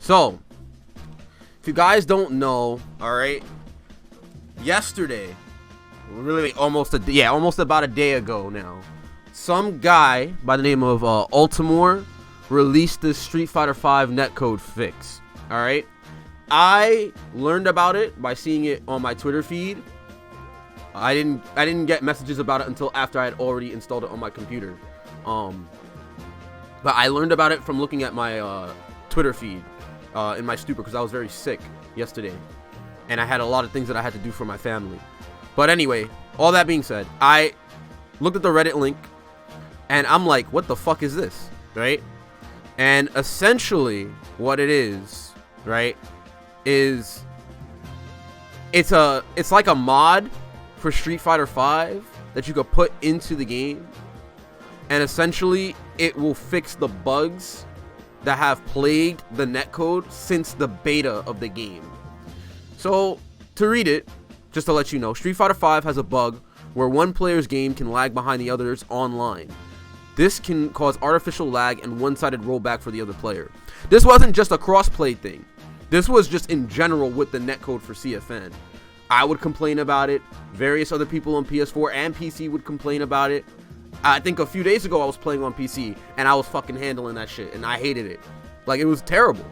So, if you guys don't know, all right, yesterday, really almost about a day ago now, some guy by the name of Ultimore released this Street Fighter V netcode fix. All right, I learned about it by seeing it on my Twitter feed. I didn't get messages about it until after I had already installed it on my computer. But I learned about it from looking at my Twitter feed in my stupor, because I was very sick yesterday and I had a lot of things that I had to do for my family. But anyway, all that being said, I looked at the Reddit link and I'm like, what the fuck is this, right? And essentially what it is, right, is it's like a mod for Street Fighter V that you could put into the game, and essentially it will fix the bugs that have plagued the netcode since the beta of the game. So to read it, just to let you know, Street Fighter V has a bug where one player's game can lag behind the others online. This can cause artificial lag and one-sided rollback for the other player. This wasn't just a cross-play thing. This was just in general with the netcode for CFN. I would complain about it. Various other people on PS4 and PC would complain about it. I think a few days ago I was playing on PC and I was fucking handling that shit and I hated it. Like, it was terrible.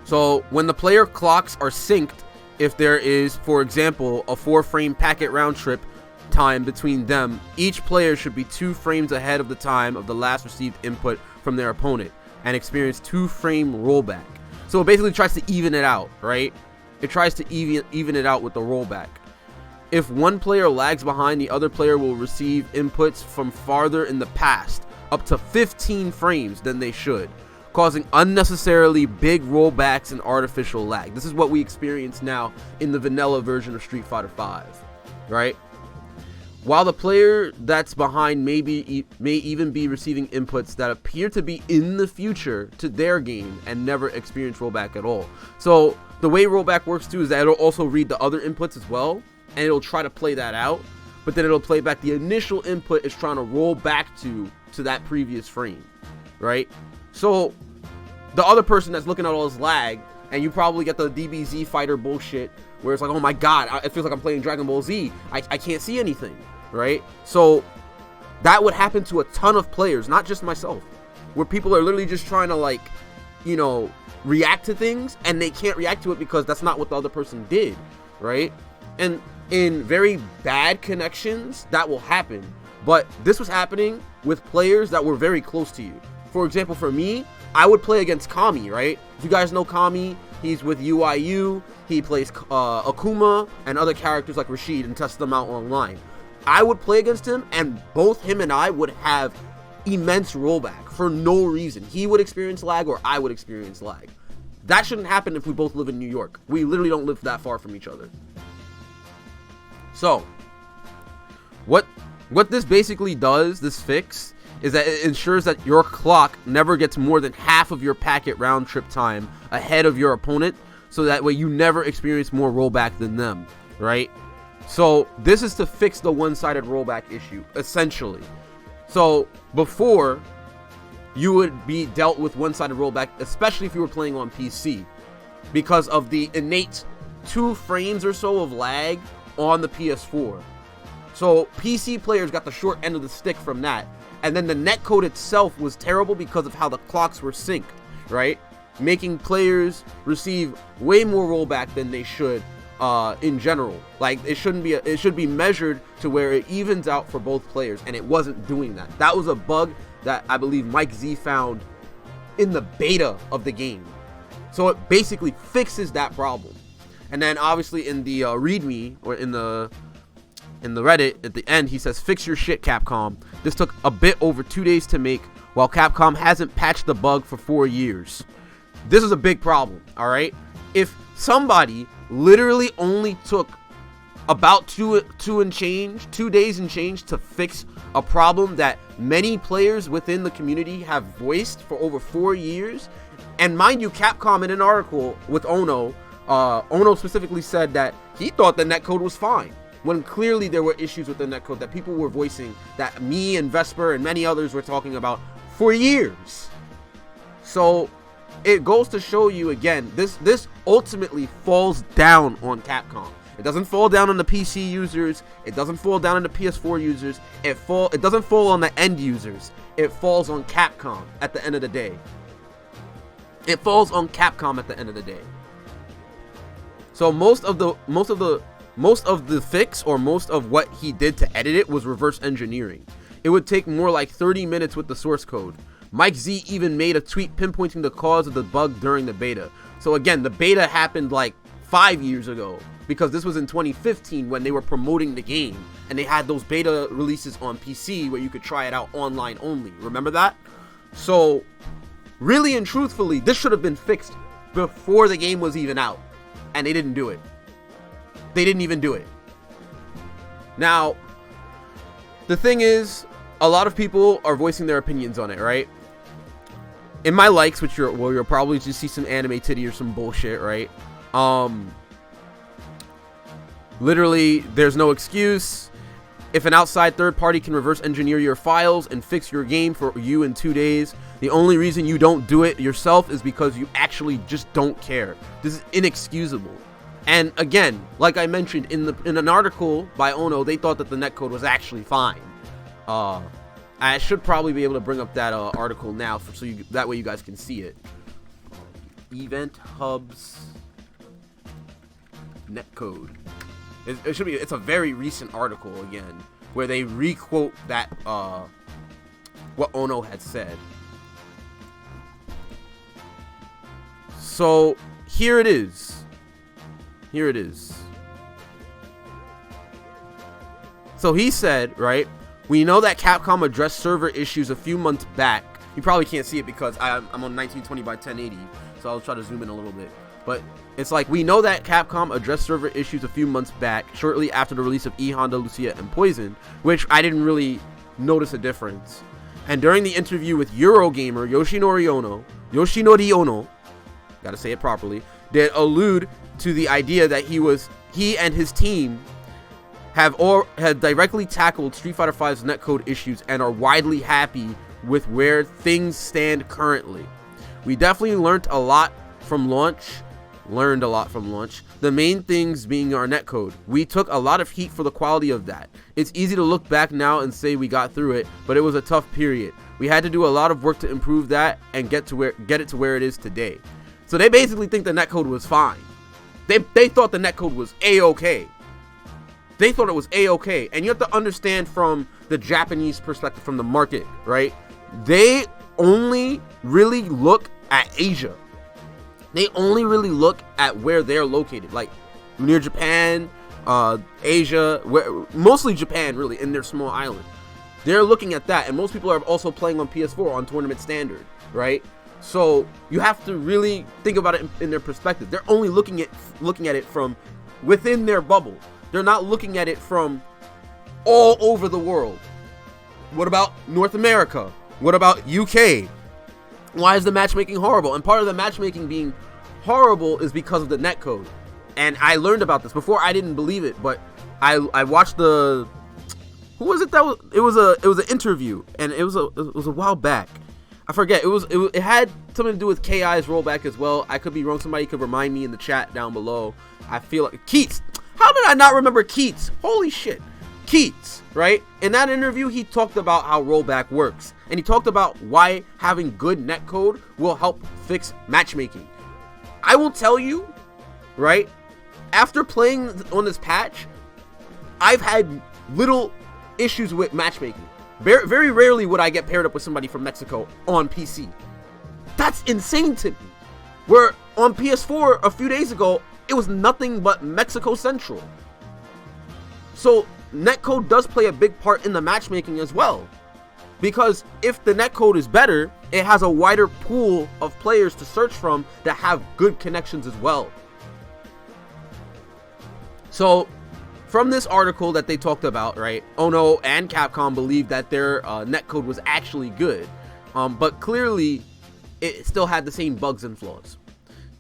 So when the player clocks are synced, if there is, for example, a 4-frame packet round trip time between them, each player should be 2 frames ahead of the time of the last received input from their opponent and experience 2-frame rollback. So it basically tries to even it out, right? It tries to even it out with the rollback. If one player lags behind, the other player will receive inputs from farther in the past, up to 15 frames than they should, causing unnecessarily big rollbacks and artificial lag. This is what we experience now in the vanilla version of Street Fighter V, right? While the player that's behind may even be receiving inputs that appear to be in the future to their game and never experience rollback at all. So the way rollback works too is that it'll also read the other inputs as well, and it'll try to play that out, but then it'll play back the initial input it's trying to roll back to that previous frame, right? So the other person that's looking at all this lag, and you probably get the DBZ fighter bullshit where it's like, oh my god, it feels like I'm playing Dragon Ball Z. I can't see anything, right? So that would happen to a ton of players, not just myself, where people are literally just trying to, like, you know, react to things and they can't react to it because that's not what the other person did, right? And in very bad connections, that will happen. But this was happening with players that were very close to you. For example, for me, I would play against Kami, right? If you guys know Kami, he's with UIU. He plays Akuma and other characters like Rashid and test them out online. I would play against him, and both him and I would have immense rollback for no reason. He would experience lag or I would experience lag. That shouldn't happen if we both live in New York. We literally don't live that far from each other. So, what this basically does, this fix, is that it ensures that your clock never gets more than half of your packet round trip time ahead of your opponent, so that way you never experience more rollback than them, right? So this is to fix the one-sided rollback issue, essentially. So before, you would be dealt with one-sided rollback, especially if you were playing on PC, because of the innate 2 frames or so of lag on the PS4. So PC players got the short end of the stick from that. And then the netcode itself was terrible because of how the clocks were synced, right? Making players receive way more rollback than they should in general. Like, it should be measured to where it evens out for both players, and it wasn't doing that. That was a bug that I believe Mike Z found in the beta of the game. So it basically fixes that problem. And then obviously in the README, or in the Reddit, at the end, he says, "Fix your shit, Capcom. This took a bit over 2 days to make, while Capcom hasn't patched the bug for 4 years." This is a big problem, alright? If somebody literally only took about 2 days and change to fix a problem that many players within the community have voiced for over 4 years, and mind you, Capcom, in an article with Ono specifically said that he thought the netcode was fine, when clearly there were issues with the netcode that people were voicing, that me and Vesper and many others were talking about for years. So it goes to show you again, this ultimately falls down on Capcom. It doesn't fall down on the PC users. It doesn't fall down on the PS4 users. It doesn't fall on the end users. It falls on Capcom at the end of the day. It falls on Capcom at the end of the day. So most of the fix, or most of what he did to edit it, was reverse engineering. It would take more like 30 minutes with the source code. Mike Z even made a tweet pinpointing the cause of the bug during the beta. So again, the beta happened like 5 years ago, because this was in 2015 when they were promoting the game, and they had those beta releases on PC where you could try it out online only. Remember that? So really and truthfully, this should have been fixed before the game was even out, and they didn't do it. They didn't even do it. Now, the thing is, a lot of people are voicing their opinions on it, right? In my likes, which you'll probably just see some anime titty or some bullshit, right? Literally, there's no excuse. If an outside third party can reverse engineer your files and fix your game for you in 2 days, the only reason you don't do it yourself is because you actually just don't care. This is inexcusable. And again, like I mentioned in an article by Ono, they thought that the netcode was actually fine. I should probably be able to bring up that article now, so that way you guys can see it. Event Hub's netcode. It should be. It's a very recent article again, where they requote that what Ono had said. So here it is. Here it is. So he said, right? We know that Capcom addressed server issues a few months back. You probably can't see it because I'm on 1920 by 1080, so I'll try to zoom in a little bit. But it's like, we know that Capcom addressed server issues a few months back, shortly after the release of E Honda, Lucia, and Poison, which I didn't really notice a difference. And during the interview with Eurogamer, Yoshinori Ono, gotta say it properly, did allude to the idea that he and his team have directly tackled Street Fighter V's netcode issues and are widely happy with where things stand currently. We definitely learned a lot from launch. The main things being our netcode. We took a lot of heat for the quality of that. It's easy to look back now and say we got through it, but it was a tough period. We had to do a lot of work to improve that and get it to where it is today. So they basically think the netcode was fine. They thought the netcode was A-okay. They thought it was A-okay. And you have to understand from the Japanese perspective, from the market, right? They only really look at Asia. They only really look at where they're located, like near Japan, Asia, mostly Japan, really, in their small island. They're looking at that, and most people are also playing on PS4 on tournament standard, right? So you have to really think about it in their perspective. They're only looking at it from within their bubble. They're not looking at it from all over the world. What about North America? What about UK? Why is the matchmaking horrible? And part of the matchmaking being horrible is because of the netcode. And I learned about this before. I didn't believe it, but I watched the, who was it that was, it was an interview, and it was a while back. I forget. It had something to do with KI's rollback as well. I could be wrong. Somebody could remind me in the chat down below. I feel like Keats. How did I not remember Keats? Holy shit. Keats, right? In that interview, he talked about how rollback works, and he talked about why having good netcode will help fix matchmaking. I will tell you, right, after playing on this patch, I've had little issues with matchmaking. Very, very rarely would I get paired up with somebody from Mexico on PC. That's insane to me. Where on PS4 a few days ago, it was nothing but Mexico Central. So netcode does play a big part in the matchmaking as well, because if the netcode is better, it has a wider pool of players to search from that have good connections as well. So from this article that they talked about, right, Ono and Capcom believed that their netcode was actually good, but clearly it still had the same bugs and flaws.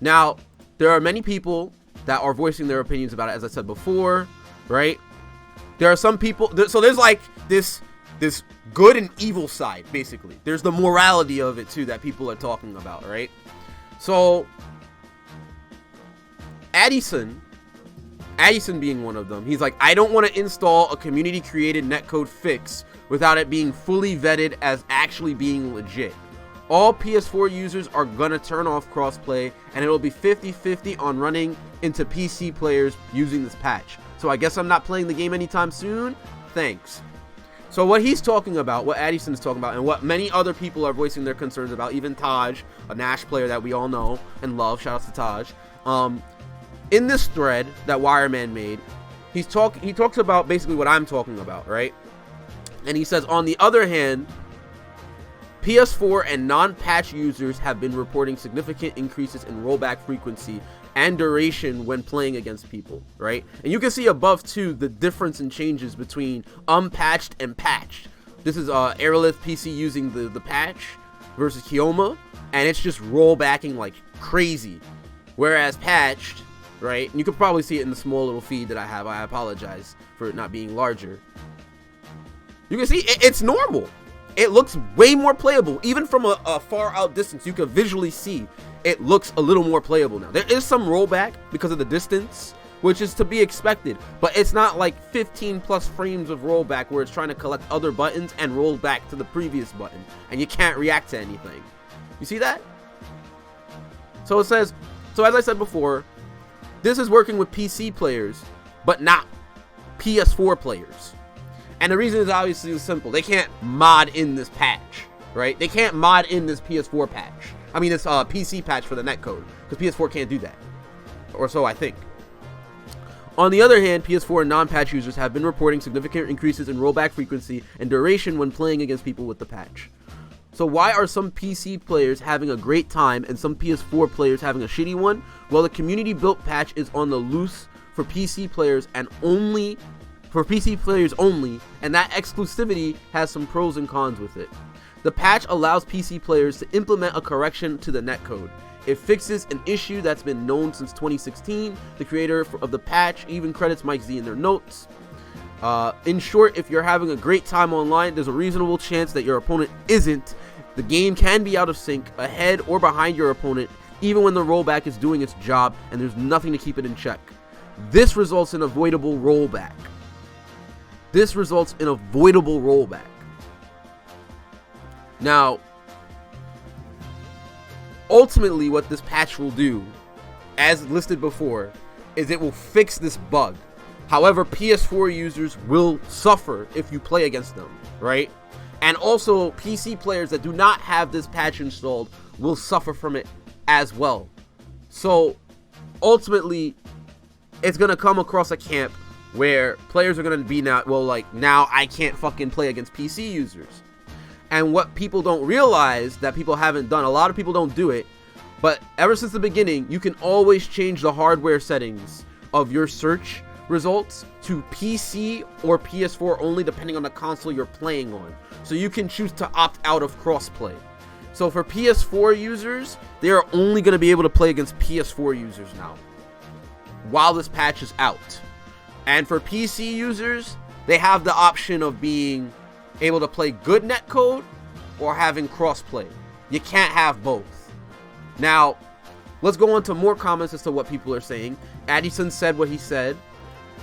Now, there are many people that are voicing their opinions about it, as I said before, right? There are some people, so there's like this good and evil side, basically. There's the morality of it too that people are talking about, right? So Addison being one of them, he's like, I don't want to install a community created netcode fix without it being fully vetted as actually being legit. All PS4 users are gonna turn off crossplay, and it'll be 50-50 on running into PC players using this patch. So I guess I'm not playing the game anytime soon? Thanks. So what he's talking about, what Addison's talking about, and what many other people are voicing their concerns about, even Taj, a Nash player that we all know and love, shout out to Taj, in this thread that Wireman made, he talks about basically what I'm talking about, right? And he says, on the other hand, PS4 and non-patch users have been reporting significant increases in rollback frequency and duration when playing against people, right? And you can see above too the difference in changes between unpatched and patched. This is Aerolith PC using the patch versus Kioma, and it's just rollbacking like crazy. Whereas patched, right? And you can probably see it in the small little feed that I have. I apologize for it not being larger. You can see it's normal. It looks way more playable. Even from a far out distance, you can visually see it looks a little more playable now. There is some rollback because of the distance, which is to be expected, but it's not like 15 plus frames of rollback where it's trying to collect other buttons and roll back to the previous button, and you can't react to anything. You see that? So it says, so as I said before, this is working with PC players, but not PS4 players. And the reason is obviously simple. They can't mod in this patch, right? They can't mod in this PS4 patch. I mean, this PC patch for the netcode, because PS4 can't do that. Or so I think. On the other hand, PS4 and non-patch users have been reporting significant increases in rollback frequency and duration when playing against people with the patch. So why are some PC players having a great time and some PS4 players having a shitty one? Well, the community built patch is on the loose for PC players and only for PC players only, and that exclusivity has some pros and cons with it. The patch allows PC players to implement a correction to the netcode. It fixes an issue that's been known since 2016. The creator of the patch even credits Mike Z in their notes. In short, if you're having a great time online, there's a reasonable chance that your opponent isn't. The game can be out of sync, ahead or behind your opponent, even when the rollback is doing its job and there's nothing to keep it in check. This results in avoidable rollback. Now, ultimately what this patch will do, as listed before, is it will fix this bug. However, PS4 users will suffer if you play against them, right? And also, PC players that do not have this patch installed will suffer from it as well. So, ultimately, it's going to come across a camp where players are going to be now I can't fucking play against PC users. And what people don't realize that people haven't done, a lot of people don't do it, but ever since the beginning, you can always change the hardware settings of your search results to PC or PS4 only, depending on the console you're playing on. So you can choose to opt out of crossplay. So for PS4 users, they are only going to be able to play against PS4 users now, while this patch is out. And for PC users, they have the option of being able to play good netcode or having crossplay. You can't have both. Now, let's go on to more comments as to what people are saying. Addison said what he said.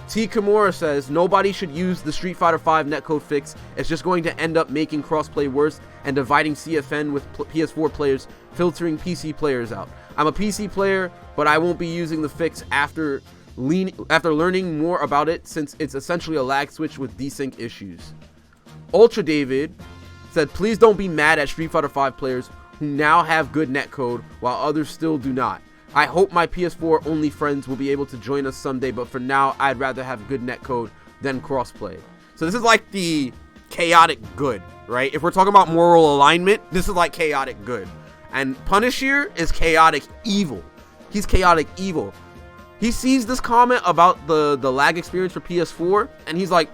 T. Kimura says, nobody should use the Street Fighter V netcode fix. It's just going to end up making crossplay worse and dividing CFN with PS4 players, filtering PC players out. I'm a PC player, but I won't be using the fix after learning more about it, since it's essentially a lag switch with desync issues. Ultra David said, please don't be mad at Street Fighter V players who now have good netcode while others still do not. I hope my PS4 only friends will be able to join us someday, but for now, I'd rather have good netcode than crossplay. So this is like the chaotic good, right? If we're talking about moral alignment, this is like chaotic good. And Punish here is chaotic evil. He's chaotic evil. He sees this comment about the lag experience for PS4, and he's like,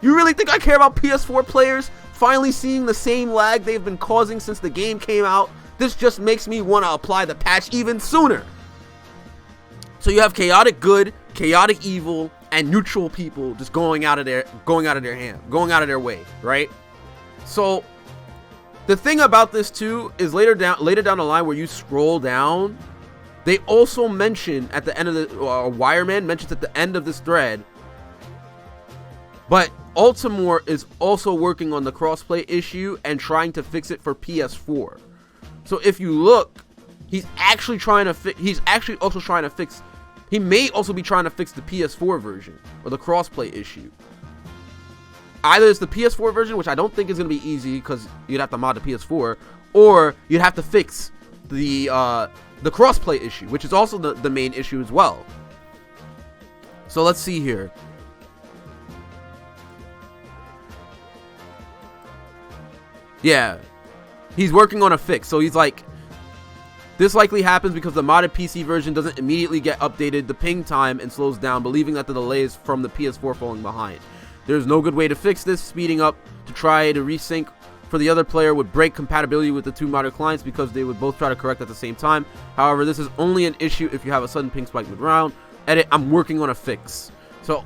you really think I care about PS4 players finally seeing the same lag they've been causing since the game came out? This just makes me want to apply the patch even sooner. So you have chaotic good, chaotic evil, and neutral people just going out of their way, right? So The thing about this too is later down the line where you scroll down, they also mention at the end of the Wireman mentions at the end of this thread. But Altimore is also working on the crossplay issue and trying to fix it for PS4. So if you look, he's actually trying to fix. He's actually also trying to fix. He may also be trying to fix the PS4 version or the crossplay issue. Either it's the PS4 version, which I don't think is going to be easy because you'd have to mod the PS4, or you'd have to fix the crossplay issue, which is also the main issue as well. So let's see here. Yeah, he's working on a fix. So he's like, this likely happens because the modded PC version doesn't immediately get updated, the ping time, and slows down, believing that the delay is from the PS4 falling behind. There's no good way to fix this. Speeding up to try to resync for the other player would break compatibility with the two modded clients because they would both try to correct at the same time. However, this is only an issue if you have a sudden ping spike mid-round. Edit, I'm working on a fix. So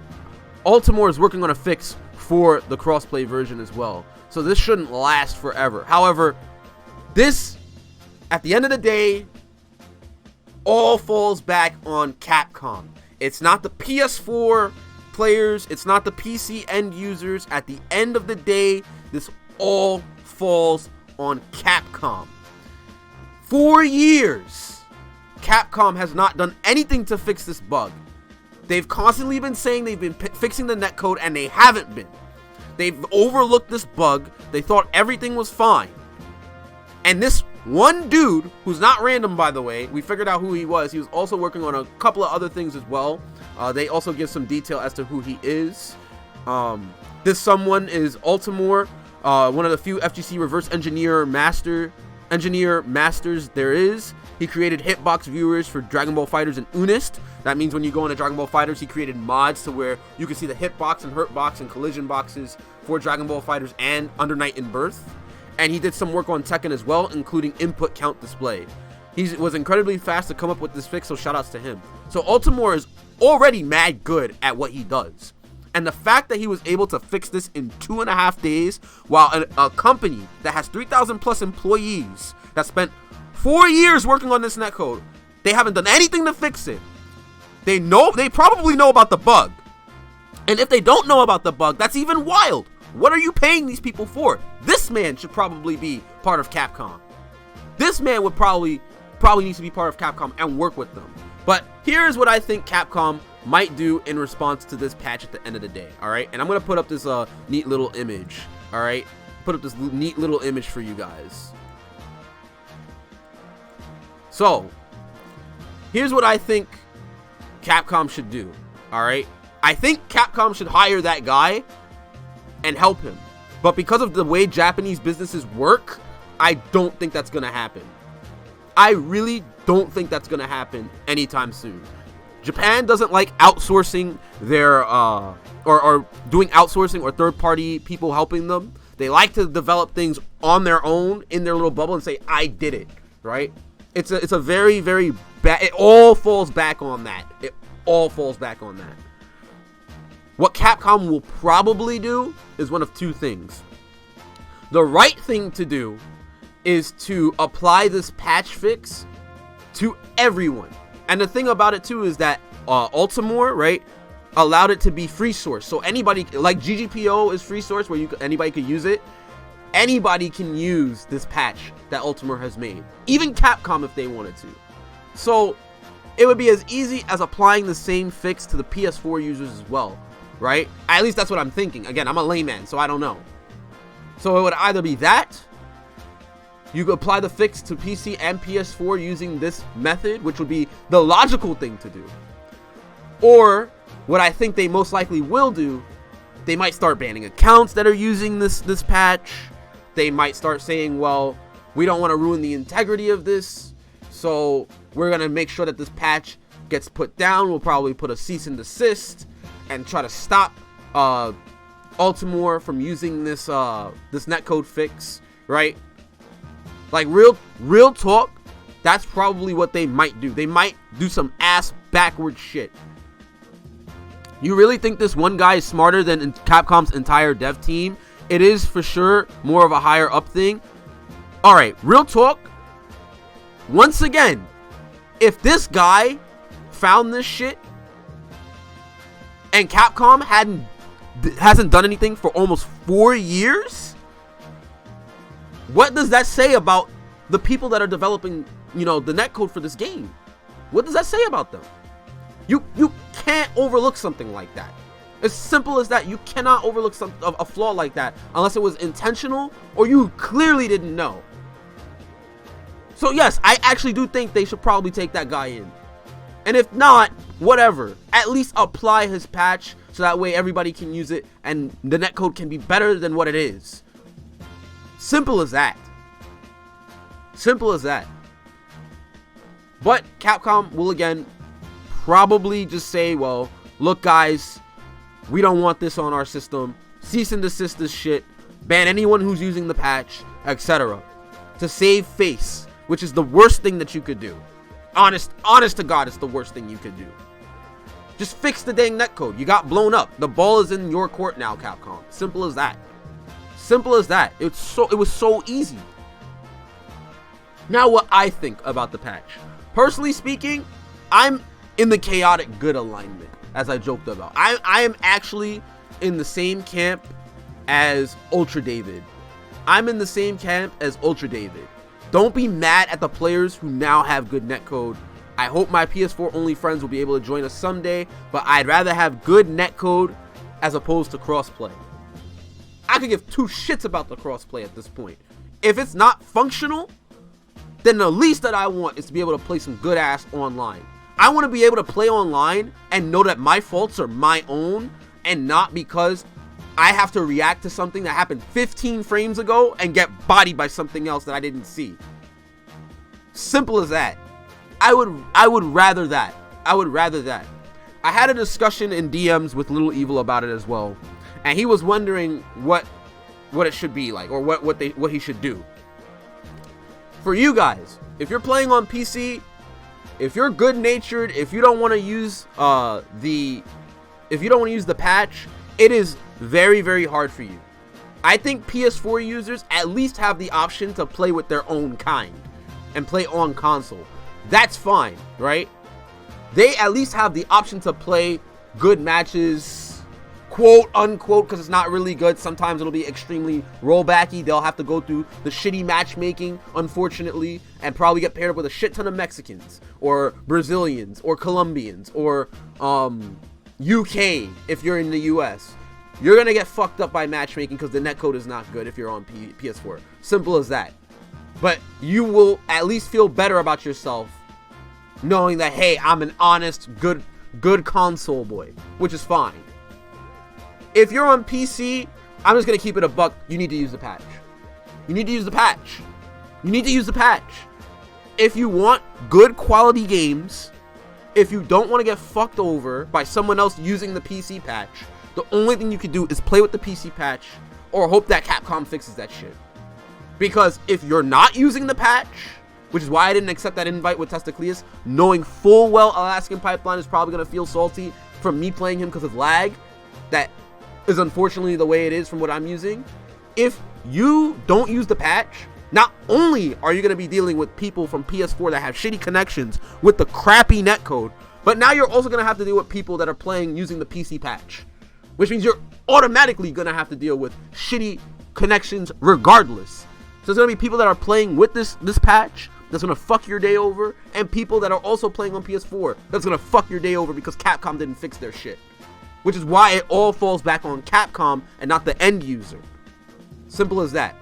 Altimore is working on a fix for the crossplay version as well. So this shouldn't last forever. However, this, at the end of the day, all falls back on Capcom. It's not the PS4 players, it's not the PC end users. At the end of the day, this all falls on Capcom. 4 years, Capcom has not done anything to fix this bug. They've constantly been saying they've been fixing the netcode, and they haven't been. They've overlooked this bug. They thought everything was fine. And this one dude, who's not random, by the way, we figured out who he was. He was also working on a couple of other things as well. They also give some detail as to who he is. This someone is Altimore, one of the few FGC reverse engineer masters there is. He created hitbox viewers for Dragon Ball FighterZ and Unist. That means when you go into Dragon Ball FighterZ, he created mods to where you can see the hitbox and hurtbox and collision boxes for Dragon Ball FighterZ and Under Night in Birth. And he did some work on Tekken as well, including input count display. He was incredibly fast to come up with this fix, so shoutouts to him. So Altimore is already mad good at what he does. And the fact that he was able to fix this in 2.5 days, while a company that has 3,000 plus employees that spent 4 years working on this netcode, they haven't done anything to fix it. They probably know about the bug. And if they don't know about the bug, that's even wild. What are you paying these people for? This man should probably be part of Capcom. This man would probably needs to be part of Capcom and work with them. But here's what I think Capcom might do in response to this patch at the end of the day. All right, and I'm gonna put up this neat little image. All right, put up this neat little image for you guys. So here's what I think Capcom should do. All right, I think Capcom should hire that guy and help him. But because of the way Japanese businesses work, I don't think that's gonna happen. I really don't think that's gonna happen anytime soon. Japan doesn't like outsourcing their or doing outsourcing or third-party people helping them. They like to develop things on their own in their little bubble and say, I did it, right? It's a very, very bad, it all falls back on that. It all falls back on that. What Capcom will probably do is one of two things. The right thing to do is to apply this patch fix to everyone. And the thing about it too is that Altimore, right, allowed it to be free source. So anybody, like GGPO is free source where anybody could use it. Anybody can use this patch that Altimore has made. Even Capcom if they wanted to. So it would be as easy as applying the same fix to the PS4 users as well, right? At least that's what I'm thinking. Again, I'm a layman, so I don't know. So it would either be that, you could apply the fix to PC and PS4 using this method, which would be the logical thing to do. Or, what I think they most likely will do, they might start banning accounts that are using this patch. They might start saying, well, we don't want to ruin the integrity of this, so we're going to make sure that this patch gets put down. We'll probably put a cease and desist and try to stop Altimore from using this netcode fix, right? Like real talk, that's probably what they might do. They might do some ass backward shit. You really think this one guy is smarter than Capcom's entire dev team? It is for sure more of a higher up thing. All right, real talk. Once again, if this guy found this shit and Capcom hasn't done anything for almost 4 years, what does that say about the people that are developing, the netcode for this game? What does that say about them? You can't overlook something like that. As simple as that. You cannot overlook a flaw like that unless it was intentional or you clearly didn't know. So yes, I actually do think they should probably take that guy in. And if not, whatever. At least apply his patch so that way everybody can use it and the netcode can be better than what it is. Simple as that. Simple as that. But Capcom will again probably just say, well, look guys, we don't want this on our system. Cease and desist this shit. Ban anyone who's using the patch, etc. To save face, which is the worst thing that you could do. Honest to God, it's the worst thing you could do. Just fix the dang netcode. You got blown up. The ball is in your court now, Capcom. Simple as that. Simple as that. It was so easy. Now what I think about the patch. Personally speaking, I'm in the chaotic good alignment, as I joked about. I am actually in the same camp as Ultra David. I'm in the same camp as Ultra David. Don't be mad at the players who now have good netcode. I hope my PS4 only friends will be able to join us someday, but I'd rather have good netcode as opposed to crossplay. I could give two shits about the crossplay at this point. If it's not functional, then the least that I want is to be able to play some good ass online. I want to be able to play online and know that my faults are my own and not because I have to react to something that happened 15 frames ago and get bodied by something else that I didn't see. Simple as that. I would rather that. I would rather that. I had a discussion in DMs with Little Evil about it as well, and he was wondering what it should be like or what he should do. For you guys, if you're playing on PC, if you're good-natured, if you don't want to use the patch, it is very, very hard for you. I think PS4 users at least have the option to play with their own kind and play on console. That's fine, right? They at least have the option to play good matches, quote unquote, because it's not really good. Sometimes it'll be extremely rollbacky. They'll have to go through the shitty matchmaking, unfortunately, and probably get paired up with a shit ton of Mexicans or Brazilians or Colombians or UK if you're in the US. You're gonna get fucked up by matchmaking because the netcode is not good if you're on PS4. Simple as that. But you will at least feel better about yourself knowing that, hey, I'm an honest, good console boy, which is fine. If you're on PC, I'm just gonna keep it a buck. You need to use the patch. You need to use the patch. You need to use the patch. If you want good quality games, if you don't want to get fucked over by someone else using the PC patch, the only thing you can do is play with the PC patch or hope that Capcom fixes that shit. Because if you're not using the patch, which is why I didn't accept that invite with Testacleus, knowing full well Alaskan Pipeline is probably going to feel salty from me playing him because of lag, that is unfortunately the way it is from what I'm using. If you don't use the patch, not only are you going to be dealing with people from PS4 that have shitty connections with the crappy netcode, but now you're also going to have to deal with people that are playing using the PC patch, which means you're automatically going to have to deal with shitty connections regardless. So there's going to be people that are playing with this patch that's going to fuck your day over, and people that are also playing on PS4 that's going to fuck your day over because Capcom didn't fix their shit. Which is why it all falls back on Capcom and not the end user. Simple as that.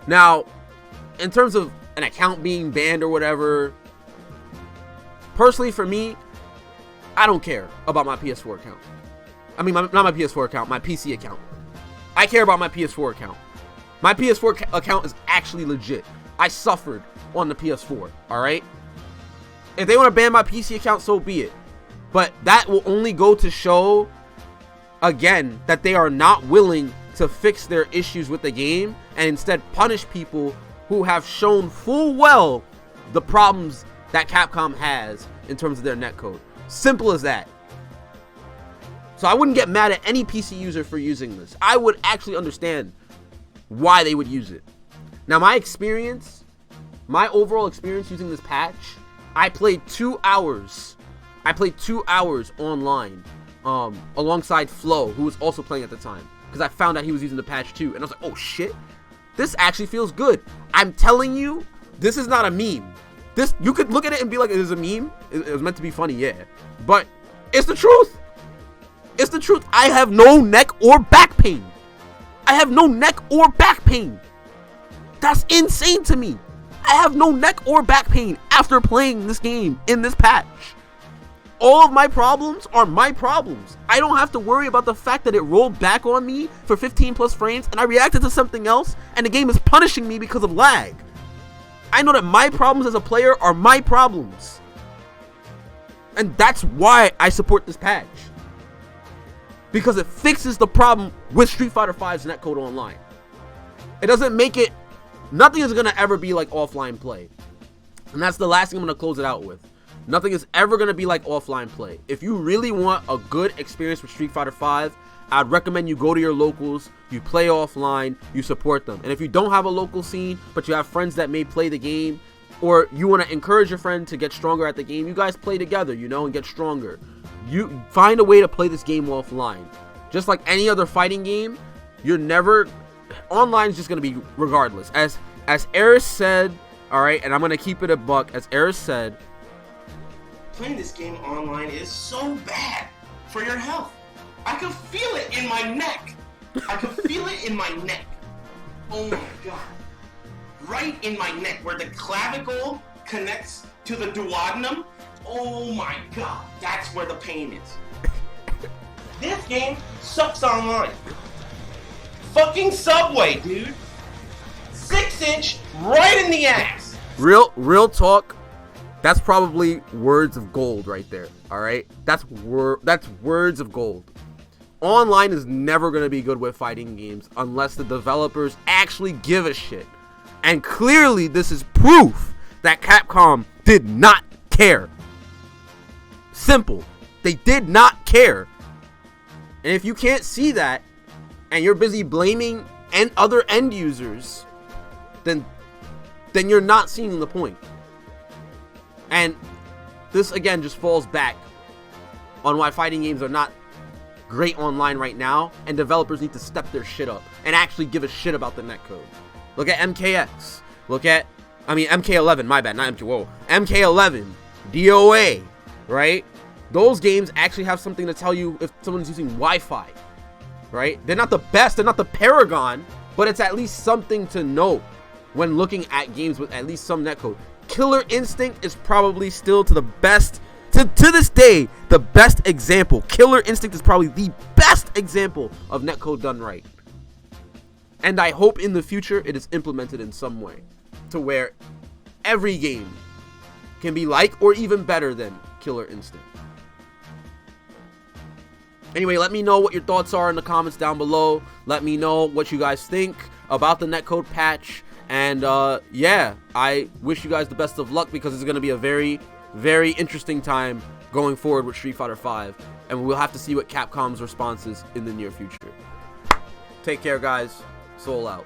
Now, in terms of an account being banned or whatever, personally for me, I don't care about my PS4 account. I mean, not my PS4 account, my PC account. I care about my PS4 account. My PS4 account is actually legit. I suffered on the PS4, alright? If they want to ban my PC account, so be it. But that will only go to show, again, that they are not willing to fix their issues with the game and instead punish people who have shown full well the problems that Capcom has in terms of their netcode. Simple as that. So I wouldn't get mad at any PC user for using this. I would actually understand why they would use it. Now, my overall experience using this patch, I played 2 hours. I played 2 hours online, alongside Flo, who was also playing at the time, because I found out he was using the patch too, and I was like, oh shit, this actually feels good. I'm telling you, this is not a meme. This, you could look at it and be like, it is a meme. It was meant to be funny, yeah, but it's the truth. It's the truth. I have no neck or back pain. I have no neck or back pain. That's insane to me. I have no neck or back pain after playing this game in this patch. All of my problems are my problems. I don't have to worry about the fact that it rolled back on me for 15 plus frames and I reacted to something else and the game is punishing me because of lag. I know that my problems as a player are my problems. And that's why I support this patch. Because it fixes the problem with Street Fighter V's Netcode Online. It doesn't make it... Nothing is going to ever be like offline play. And that's the last thing I'm going to close it out with. Nothing is ever going to be like offline play. If you really want a good experience with Street Fighter V, I'd recommend you go to your locals, you play offline, you support them. And if you don't have a local scene, but you have friends that may play the game, or you want to encourage your friend to get stronger at the game, you guys play together, you know, and get stronger. You find a way to play this game offline. Just like any other fighting game, you're never... Online is just going to be regardless. As Eris said, alright, and I'm going to keep it a buck, as Eris said, playing this game online is so bad for your health. I can feel it in my neck. I can feel it in my neck. Oh my god. Right in my neck where the clavicle connects to the duodenum. Oh my god. That's where the pain is. This game sucks online. Fucking Subway, dude. 6-inch right in the ass. Real talk. That's probably words of gold right there. All right, that's words of gold. Online is never going to be good with fighting games unless the developers actually give a shit. And clearly this is proof that Capcom did not care. Simple. They did not care. And if you can't see that and you're busy blaming other end users, then you're not seeing the point. And this again just falls back on why fighting games are not great online right now, and developers need to step their shit up and actually give a shit about the netcode. Look at MKX. MK11, my bad, not MK. Whoa, MK11, DOA, right? Those games actually have something to tell you if someone's using Wi-Fi, right? They're not the best, they're not the paragon, but it's at least something to know when looking at games with at least some netcode. Killer Instinct is probably still to this day the best example. Killer Instinct is probably the best example of netcode done right. And I hope in the future it is implemented in some way to where every game can be like or even better than Killer Instinct. Anyway, let me know what your thoughts are in the comments down below. Let me know what you guys think about the netcode patch. And yeah, I wish you guys the best of luck because it's going to be a very, very interesting time going forward with Street Fighter V. And we'll have to see what Capcom's response is in the near future. Take care, guys. Soul out.